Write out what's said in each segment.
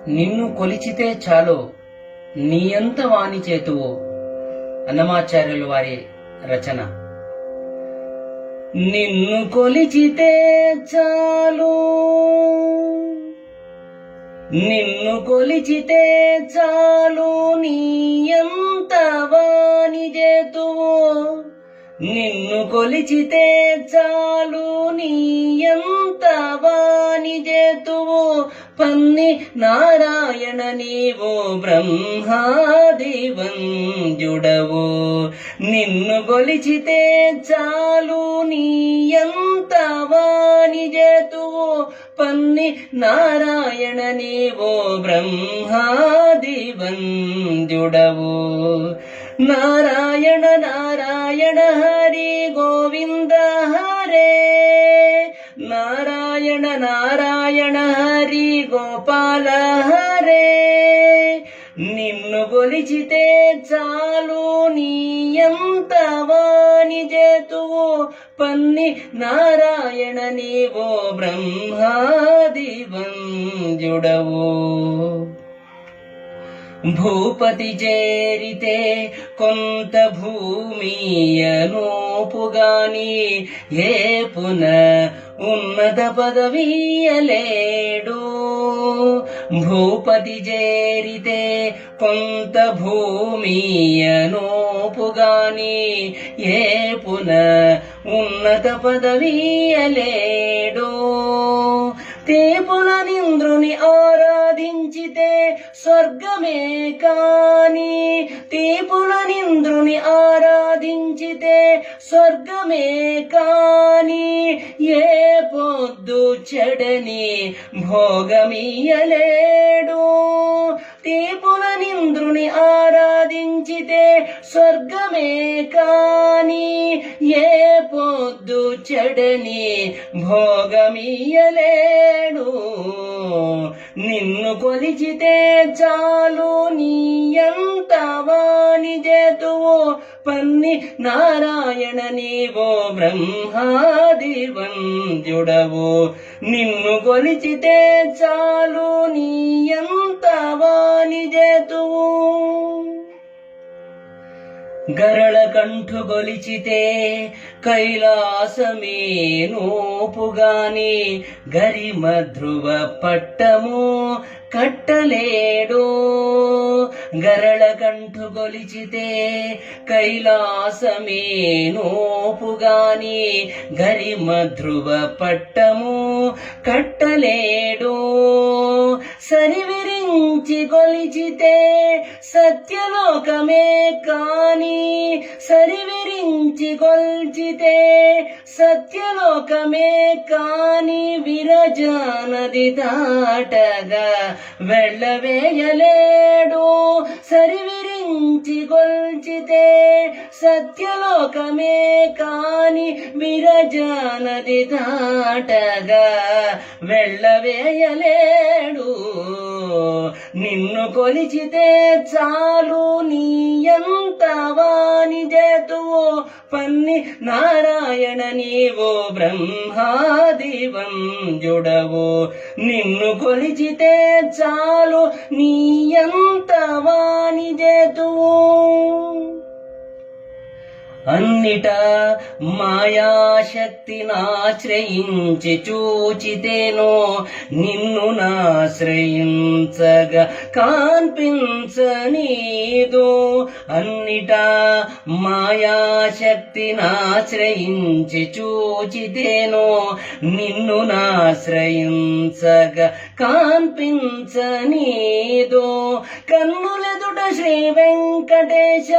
నిన్ను కొలిచితే చాలు నీయంత వాణి చేతువు. అన్నమాచార్యుల వారి రచన. నిన్ను కొలిచితే చాలు, నిన్ను కొలిచితే చాలు నీయంత వాణి చేతువు. నిన్ను కొలిచితే చాలు నీయంత వాణి చేతువు. పన్ని నారాయణ నీవో బ్రహ్మాది వంద్యుడవు. నిన్ను కొలిచితే చాలు నీయంత వాణి చేతువు. పన్ని నారాయణ నీవో బ్రహ్మాది వంద్యుడవు. నారాయణ నారాయణ హరి గోవింద హరే. నారాయణ నారాయణ హరి గోపాల హరే. నిన్ను కొలిచితే చాలు నీయంత వాణి చేతువు. పన్ని నారాయణ నీవో బ్రహ్మాది వంద్యుడవు. భూపతి చేరితే కొంత భూమియనూపుగాని ఏపున ఉన్నత పదవీయలేడు. భూపతి చేరితే కొంత భూమియనూపుగాని ఏపున ఉన్నత పదవీయలేడు. తేపులనింద్రుని ఆరాధించితే స్వర్గమే కాని, తేపులనింద్రుని ఆరాధించితే స్వర్గమే కాని, ఏ పొద్దు చెడని భోగమీయలేడు. తేపులనింద్రుని ఆరాధించితే స్వర్గమే కాని, ఏ పొద్దు చెడని భోగమీయలేడు. నిన్ను కొలిచితే చాలు నీయంత వాణి చేతువు. పన్ని నారాయణ నీవో బ్రహ్మాది వంద్యుడవు. నిన్ను కొలిచితే చాలు నీయంత వాణి చేతువు. గరళ కంఠు గొలిచితే కైలాసమే నూపుగాని గరిమ ధ్రువ పట్టము కట్టలేడు. గరళ కంఠు గొలిచితే కైలాసమే నూపుగాని గరిమ ధ్రువ పట్టము కట్టలేడు. సరివిరించి కొలిచితే సత్యలోకమే కాని, సరివిరించి కొల్చితే సత్యలోకమే కాని, విరజానది దాటగా వెళ్ళవేయలేడు. సరివిరించి కొల్చితే సత్యలోకమే కాని, విరజానది దాటగా వెళ్ళవేయలేడు. నిన్ను కొలిచితే చాలు నీయంత వాణి చేతువు. పన్ని నారాయణ నీవో బ్రహ్మాది వంద్యుడవు. నిన్ను కొలిచితే చాలు నీయంత వాణి చేతువు. అన్నిటా మాయాశక్తినాశ్రయించి చూచితేనో నిన్ను నాశ్రయించగా కాన్పించనీదు. అన్నిటా మాయాశక్తినాశ్రయించి చూచితేనో నిన్ను నాశ్రయించగా కాన్పించనీదు. కన్నులెదుట శ్రీ వెంకటేశ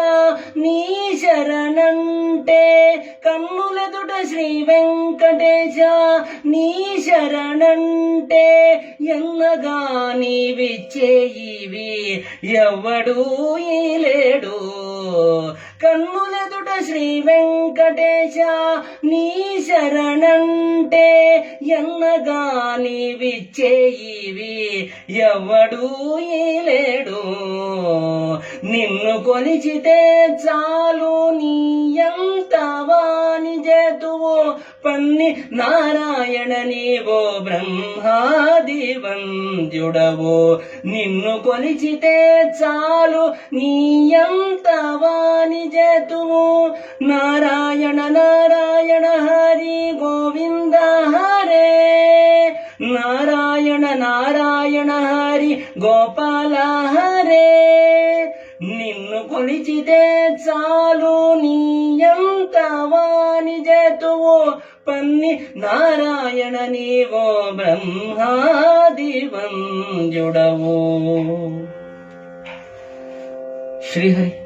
నీ శరణంటే, కన్నులెదుట శ్రీ వెంకటేశ నీ శరణంటే, ఎన్నగా నీవిచ్చేయివి ఎవ్వడూ లేడు. కన్నులెదుట శ్రీ వెంకటేశ నీ శరణంటే ఎన్నగా నీవిచ్చేయివి ఎవడూ లేడు. నిన్ను కొలిచితే చాలు నీ ఎంత వాని జతువు పన్ని నారాయణ నీవో బ్రహ్మాది వంద్యుడవో. నిన్ను కొలిచితే చాలు నీ ఎంత వాని జతువు. నారాయణ నారాయణ హరి గోవింద హరే, నారాయణ నారాయణ హరి గోపాల హరే. నిన్ను కొలిచితే చాలు నీ ఎంత వాని జతువు పన్ని నారాయణ నీవో బ్రహ్మాది వంద్యుడవో. శ్రీహరి.